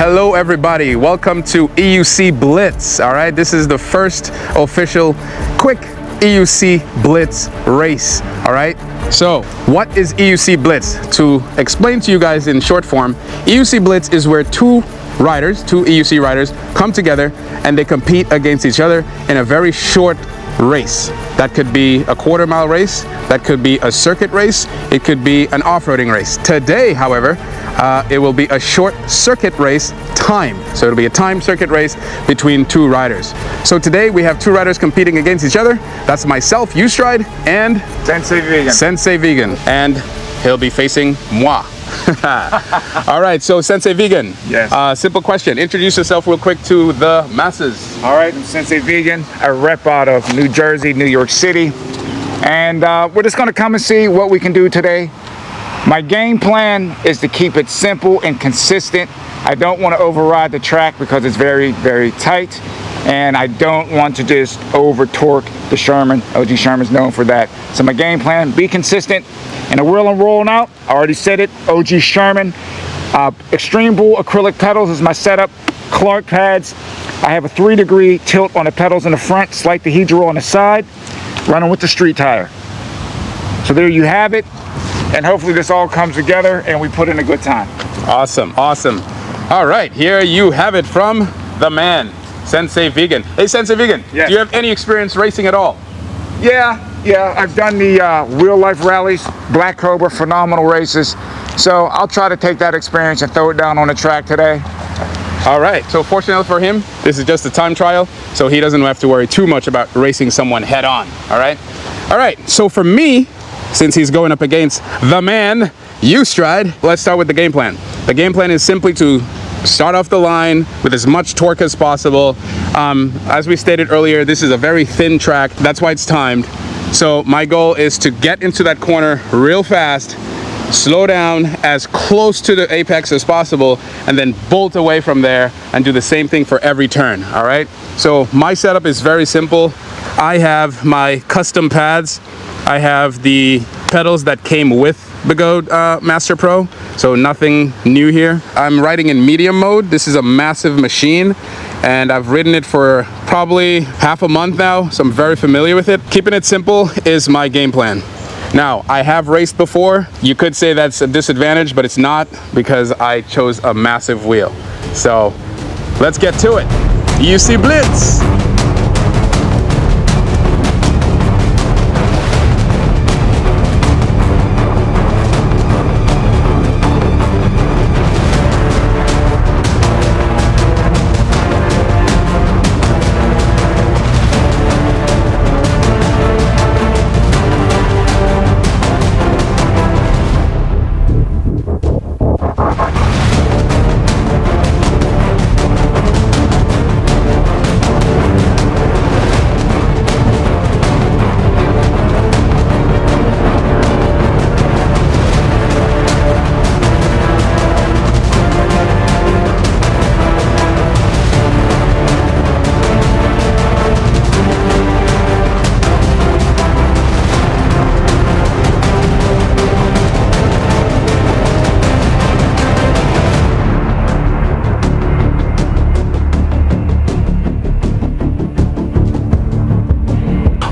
Hello everybody, welcome to EUC Blitz. All right, this is the first official quick EUC Blitz race. All right, so what is EUC Blitz? To explain to you guys in short form, EUC Blitz is where two EUC riders come together and they compete against each other in a very short race. That could be a quarter-mile race, that could be a circuit race, it could be an off-roading race. Today, however, it will be a short circuit race time. So it'll be a timed circuit race between two riders. So today we have two riders competing against each other. That's myself, Ustride, and Sensei Vegan. And he'll be facing moi. All right, so Sensei Vegan. Yes. Simple question. Introduce yourself real quick to the masses. All right, I'm Sensei Vegan. I rep out of New Jersey, New York City. And we're just gonna come and see what we can do today. My game plan is to keep it simple and consistent. I don't want to override the track because it's very, very tight. And I don't want to just over torque the Sherman. OG Sherman's known for that. So my game plan, be consistent. And the wheel I'm rolling out, I already said it, OG Sherman. Extreme Bull acrylic pedals is my setup. Clark pads. I have a 3-degree tilt on the pedals in the front, slight dehedral on the side, running with the street tire. So there you have it. And hopefully this all comes together and we put in a good time. Awesome, awesome. All right, here you have it from the man, Sensei Vegan. Hey, Sensei Vegan, yes. Do you have any experience racing at all? Yeah, I've done the real life rallies, Black Cobra, phenomenal races. So I'll try to take that experience and throw it down on the track today. All right, so fortunately for him, this is just a time trial, so he doesn't have to worry too much about racing someone head on, all right? All right, so for me, since he's going up against the man, Ustride, let's start with the game plan. The game plan is simply to start off the line with as much torque as possible. As we stated earlier, this is a very thin track. That's why it's timed. So my goal is to get into that corner real fast, slow down as close to the apex as possible, and then bolt away from there and do the same thing for every turn, all right? So my setup is very simple. I have my custom pads. I have the pedals that came with the Go Master Pro, so nothing new here. I'm riding in medium mode. This is a massive machine, and I've ridden it for probably half a month now, so I'm very familiar with it. Keeping it simple is my game plan. Now, I have raced before. You could say that's a disadvantage, but it's not because I chose a massive wheel. So let's get to it. EUC Blitz.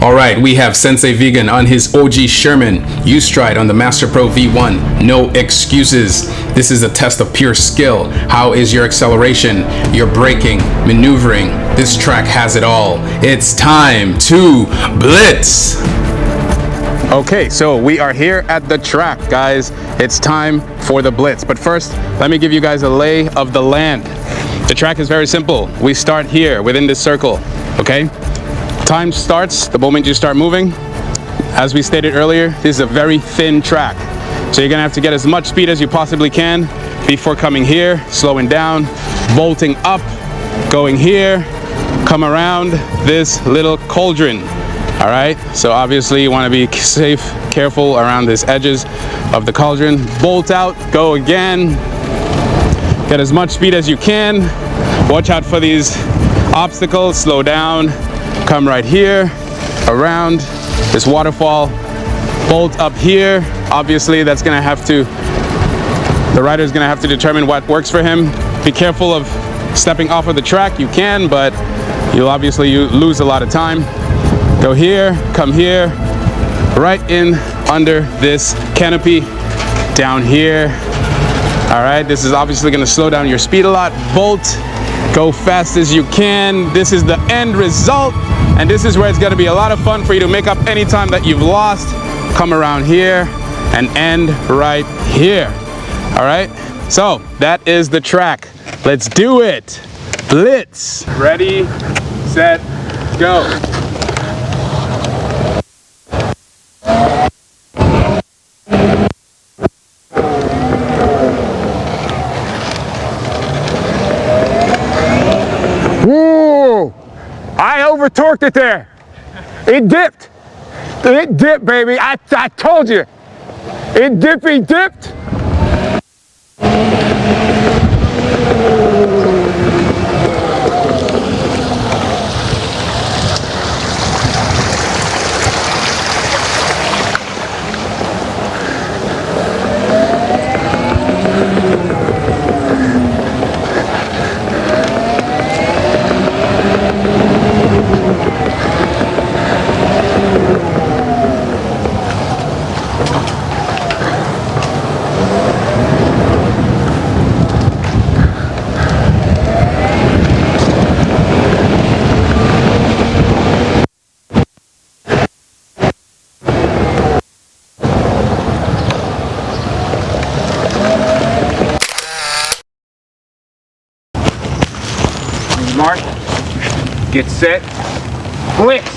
All right, we have Sensei Vegan on his OG Sherman, Ustride on the Master Pro V1. No excuses. This is a test of pure skill. How is your acceleration, your braking, maneuvering? This track has it all. It's time to blitz. Okay, so we are here at the track, guys. It's time for the blitz. But first, let me give you guys a lay of the land. The track is very simple. We start here within this circle, okay? Time starts the moment you start moving. As we stated earlier, this is a very thin track. So you're gonna have to get as much speed as you possibly can before coming here, slowing down, bolting up, going here, come around this little cauldron. All right, so obviously you wanna be safe, careful around these edges of the cauldron. Bolt out, go again. Get as much speed as you can. Watch out for these obstacles, slow down. Come right here, around this waterfall, bolt up here. Obviously, that's gonna have to, the rider's gonna have to determine what works for him. be careful of stepping off of the track. You can, but you'll obviously lose a lot of time. Go here, come here, right in under this canopy, down here. All right, this is obviously gonna slow down your speed a lot. Bolt, go fast as you can. This is the end result, and this is where it's gonna be a lot of fun for you to make up any time that you've lost. Come around here and end right here. All right, so that is the track. Let's do it. Blitz. Ready, set, go. Whoa! I over-torqued it there. It dipped. It dipped, baby. I told you. It dipped. Mark, get set, blitz.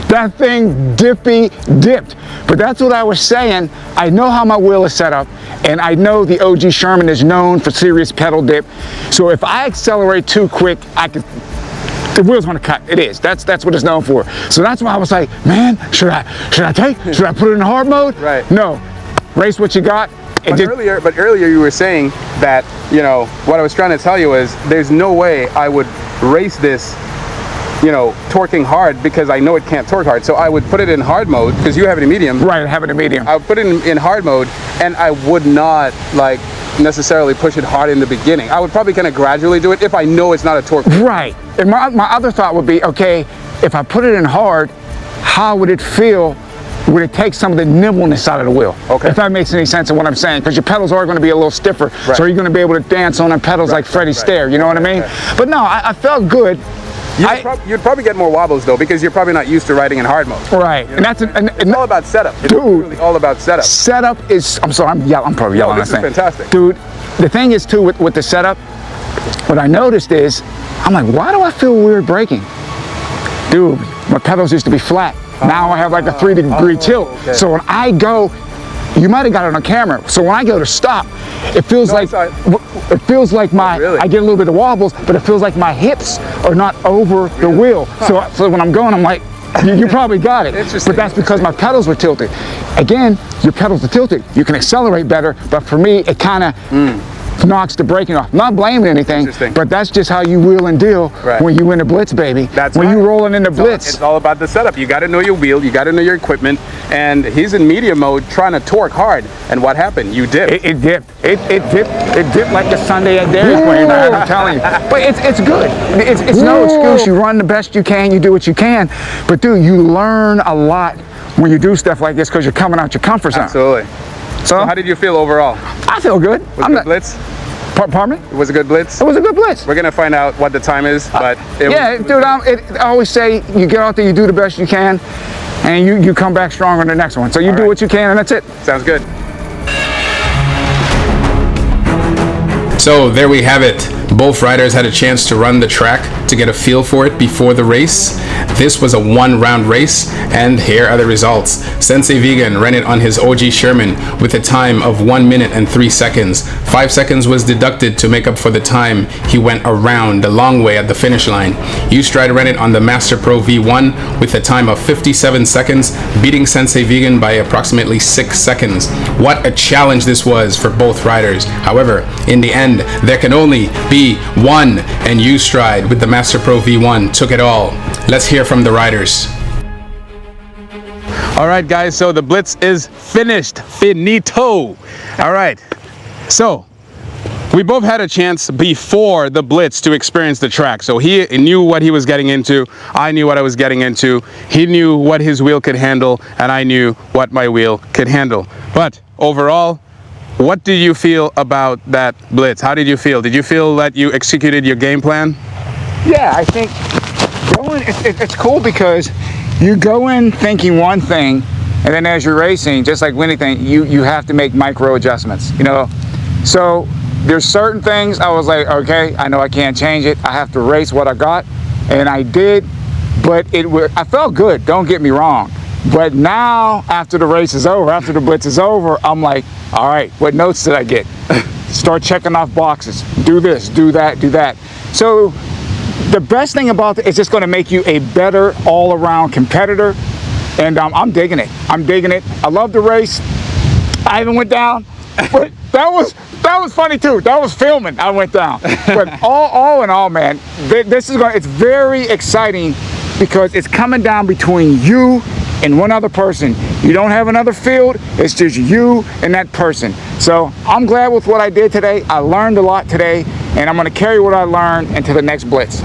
That thing dipped. But that's what I was saying. I know how my wheel is set up, and I know the OG Sherman is known for serious pedal dip. So if I accelerate too quick, the wheel's gonna cut. It is. That's what it's known for. So that's why I was like, man, should I put it in hard mode? Right. No. Race what you got. But earlier you were saying that, you know, what I was trying to tell you is there's no way I would race this, you know, torquing hard, because I know it can't torque hard. So I would put it in hard mode, because you have it in medium. Right, I have it in medium. I would put it in hard mode, and I would not like necessarily push it hard in the beginning. I would probably kind of gradually do it if I know it's not a torque. Right. And my other thought would be, okay, if I put it in hard, how would it feel? Would it take some of the nimbleness out of the wheel? Okay. If that makes any sense of what I'm saying, because your pedals are going to be a little stiffer, right. So you're going to be able to dance on the pedals like Freddie Stair, you know what I mean? Right. But no, I felt good. You'd probably get more wobbles though, because you're probably not used to riding in hard mode. Right, you know? and it's all about setup. It's dude, really all about setup. Setup is, I'm sorry, I'm probably yelling. No, this is fantastic. Dude, the thing is too with the setup, what I noticed is, I'm like, why do I feel weird braking? Dude, my pedals used to be flat. Now I have like a 3-degree tilt. Okay. So when I go, you might have got it on camera. So when I go to stop, it feels like I get a little bit of wobbles, but it feels like my hips are not over the wheel. So when I'm going, I'm like, you probably got it. But that's because my pedals were tilted. Again, your pedals are tilted. You can accelerate better, but for me, it kind of knocks the braking off. Not blaming anything, but that's just how you wheel and deal when you win a Blitz, baby. That's when you rolling in the Blitz. It's all about the setup. You got to know your wheel, you got to know your equipment, and he's in medium mode trying to torque hard. And what happened? You dipped. It dipped. It dipped like the Sunday at Dairy Queen. I'm telling you. But it's good. It's no excuse. You run the best you can. You do what you can. But dude, you learn a lot when you do stuff like this, because you're coming out your comfort zone. Absolutely. So how did you feel overall? I feel good. With the Blitz? Pardon me? It was a good blitz? It was a good blitz. We're gonna find out what the time is, but Yeah, dude, I always say you get out there, you do the best you can, and you come back stronger in the next one. So you do what you can, and that's it. Sounds good. So there we have it. Both riders had a chance to run the track to get a feel for it before the race. This was a one-round race, and here are the results. Sensei Vegan ran it on his OG Sherman with a time of 1 minute and 3 seconds. 5 seconds was deducted to make up for the time he went around the long way at the finish line. U-Stride ran it on the Master Pro V1 with a time of 57 seconds, beating Sensei Vegan by approximately 6 seconds. What a challenge this was for both riders. However, in the end, there can only be one, and U-Stride with the Master Pro V1 took it all. Let's hear from the riders. All right, guys, so the blitz is finished. Finito. All right, so we both had a chance before the blitz to experience the track. So he knew what he was getting into. I knew what I was getting into. He knew what his wheel could handle, and I knew what my wheel could handle. But overall, what do you feel about that blitz? How did you feel? Did you feel that you executed your game plan? Yeah, I think it's cool because you go in thinking one thing, and then as you're racing, just like anything, you have to make micro adjustments, you know? So there's certain things I was like, okay, I know I can't change it. I have to race what I got, and I did, but I felt good, don't get me wrong. But now, after the race is over, after the blitz is over, I'm like, all right, what notes did I get? Start checking off boxes. Do this, do that, do that. So the best thing about it is just going to make you a better all-around competitor. And I'm digging it. I'm digging it. I love the race. I even went down, but that was funny too. That was filming. I went down. But all in all, man, it's very exciting because it's coming down between you and one other person. You don't have another field, it's just you and that person. So I'm glad with what I did today. I learned a lot today, and I'm gonna carry what I learned into the next blitz.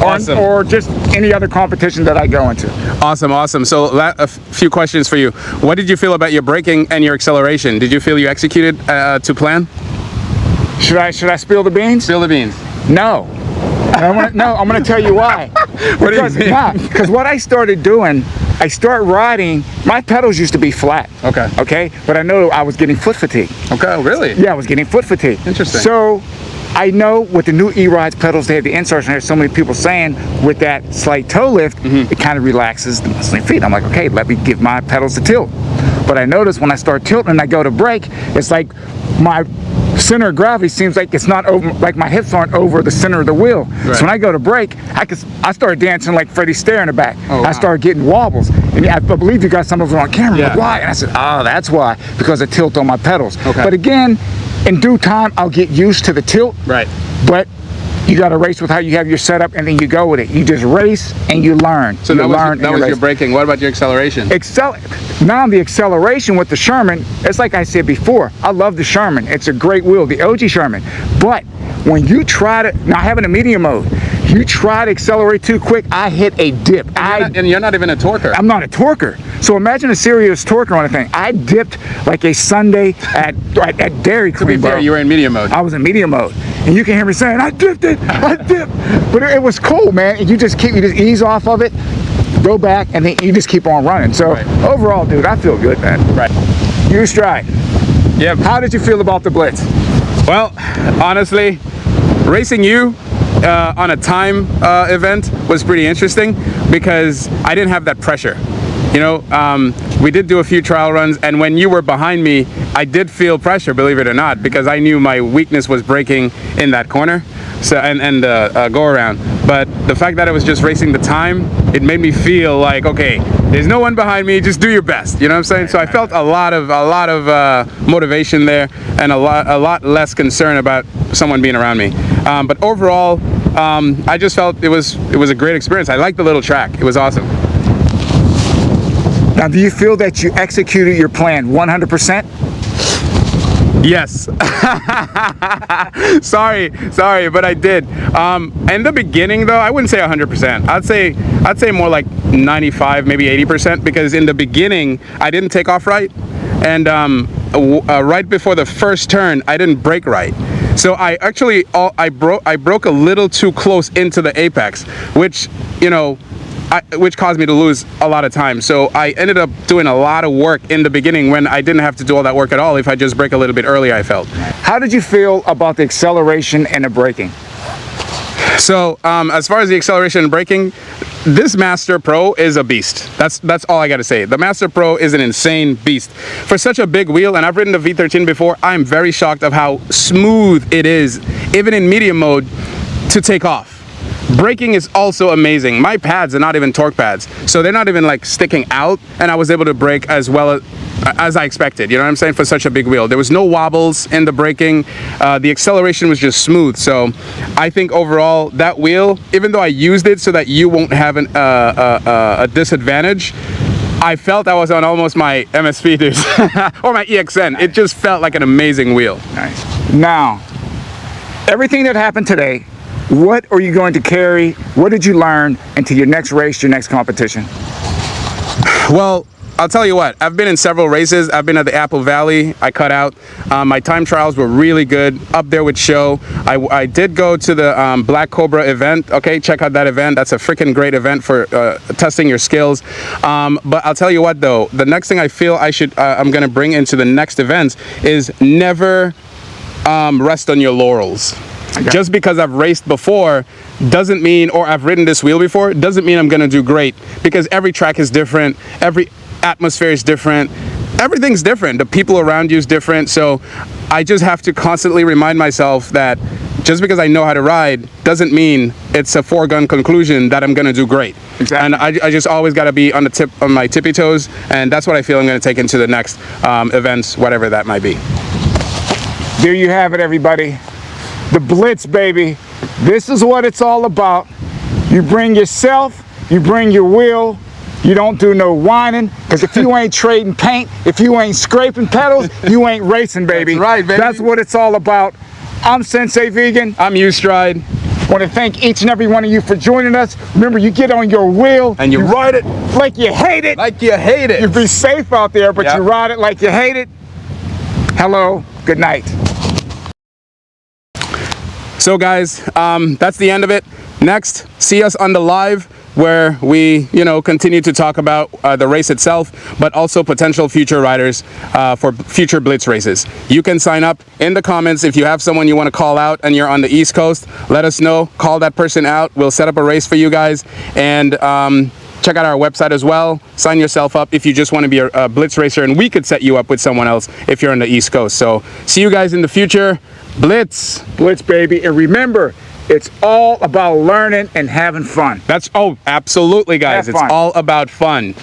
Awesome. Or just any other competition that I go into. Awesome, awesome. So a few questions for you. What did you feel about your braking and your acceleration? Did you feel you executed to plan? Should I spill the beans? Spill the beans. No. I'm gonna tell you why. What do you mean? Because what I started doing, I start riding, my pedals used to be flat. Okay? But I know I was getting foot fatigue. Okay, really? Yeah, I was getting foot fatigue. Interesting. So I know with the new E-Rides pedals, they have the inserts, and there's so many people saying with that slight toe lift, it kind of relaxes the muscling feet. I'm like, okay, let me give my pedals a tilt. But I notice when I start tilting and I go to brake, it's like my center of gravity seems like it's not over, like my hips aren't over the center of the wheel. Right. So when I go to brake, I start dancing like Freddie Stair in the back. Oh, wow. I started getting wobbles. And I believe you got some of it on camera. Yeah. Like, why? And I said, oh, that's why, because I tilt on my pedals. Okay. But again, in due time, I'll get used to the tilt. Right. But you got to race with how you have your setup, and then you go with it. You just race and you learn. So that was your braking. What about your acceleration? Now the acceleration with the Sherman, it's like I said before, I love the Sherman. It's a great wheel, the OG Sherman. But when you try to, now having a medium mode, you try to accelerate too quick, I hit a dip. And you're not even a torquer. I'm not a torquer. So imagine a serious torquer on a thing. I dipped like a Sunday at Dairy Queen. To be fair, you were in medium mode. I was in medium mode. And you can hear me saying, I dipped it, I dipped. But it was cool, man. And you just ease off of it, go back, and then you just keep on running. So overall, dude, I feel good, man. Right. U-Stride. Yep. How did you feel about the blitz? Well, honestly, racing you on a time event was pretty interesting because I didn't have that pressure. You know, we did do a few trial runs, and when you were behind me, I did feel pressure, believe it or not, because I knew my weakness was braking in that corner, so and go around. But the fact that I was just racing the time, it made me feel like, okay, there's no one behind me, just do your best. You know what I'm saying? So I felt a lot of motivation there, and a lot less concern about someone being around me. But overall, I just felt it was a great experience. I liked the little track. It was awesome. Now, do you feel that you executed your plan 100%? Yes. sorry, but I did. In the beginning, though, I wouldn't say 100%. I'd say more like 95, maybe 80%, because in the beginning, I didn't take off right, and right before the first turn, I didn't brake right. So I actually, I broke a little too close into the apex, which, you know, which caused me to lose a lot of time. So I ended up doing a lot of work in the beginning when I didn't have to do all that work at all if I just break a little bit early, I felt. How did you feel about the acceleration and the braking? So as far as the acceleration and braking, this Master Pro is a beast. That's all I gotta say. The Master Pro is an insane beast. For such a big wheel, and I've ridden the V13 before, I'm very shocked of how smooth it is, even in medium mode, to take off. Braking is also amazing. My pads are not even torque pads, so they're not even like sticking out, and I was able to brake as well as I expected, you know what I'm saying, for such a big wheel. There was no wobbles in the braking. The acceleration was just smooth. So I think overall that wheel, even though I used it so that you won't have a disadvantage, I felt I was on almost my MSP dude or my EXN. It just felt like an amazing wheel. Nice. Now, everything that happened today, what are you going to carry? What did you learn into your next race, your next competition? Well, I'll tell you what, I've been in several races. I've been at the Apple Valley. I cut out. My time trials were really good, up there with show. I did go to the Black Cobra event. Okay, check out that event. That's a freaking great event for testing your skills. But I'll tell you what though, the next thing I feel I'm gonna bring into the next events is never rest on your laurels. Okay. Just because I've raced before doesn't mean, or I've ridden this wheel before, doesn't mean I'm gonna do great, because every track is different, every atmosphere is different, everything's different, the people around you is different. So I just have to constantly remind myself that just because I know how to ride doesn't mean it's a foregone conclusion that I'm gonna do great. Exactly. And I just always gotta be on my tippy toes, and that's what I feel I'm gonna take into the next events, whatever that might be. There you have it, everybody. The Blitz, baby. This is what it's all about. You bring yourself, you bring your wheel, you don't do no whining, because if you ain't trading paint, if you ain't scraping pedals, you ain't racing, baby. That's right, baby. That's what it's all about. I'm Sensei Vegan. I'm U-Stride. I want to thank each and every one of you for joining us. Remember, you get on your wheel and you ride it like you hate it. Like you hate it. You be safe out there, but you ride it like you hate it. Hello, good night. So guys, that's the end of it. Next, see us on the live, where we, continue to talk about the race itself, but also potential future riders for future Blitz races. You can sign up in the comments if you have someone you want to call out and you're on the East Coast. Let us know, call that person out. We'll set up a race for you guys, and check out our website as well. Sign yourself up if you just want to be a Blitz racer, and we could set you up with someone else if you're on the East Coast. So see you guys in the future. Blitz. Blitz, baby. And remember, it's all about learning and having fun. Absolutely, guys. It's all about fun.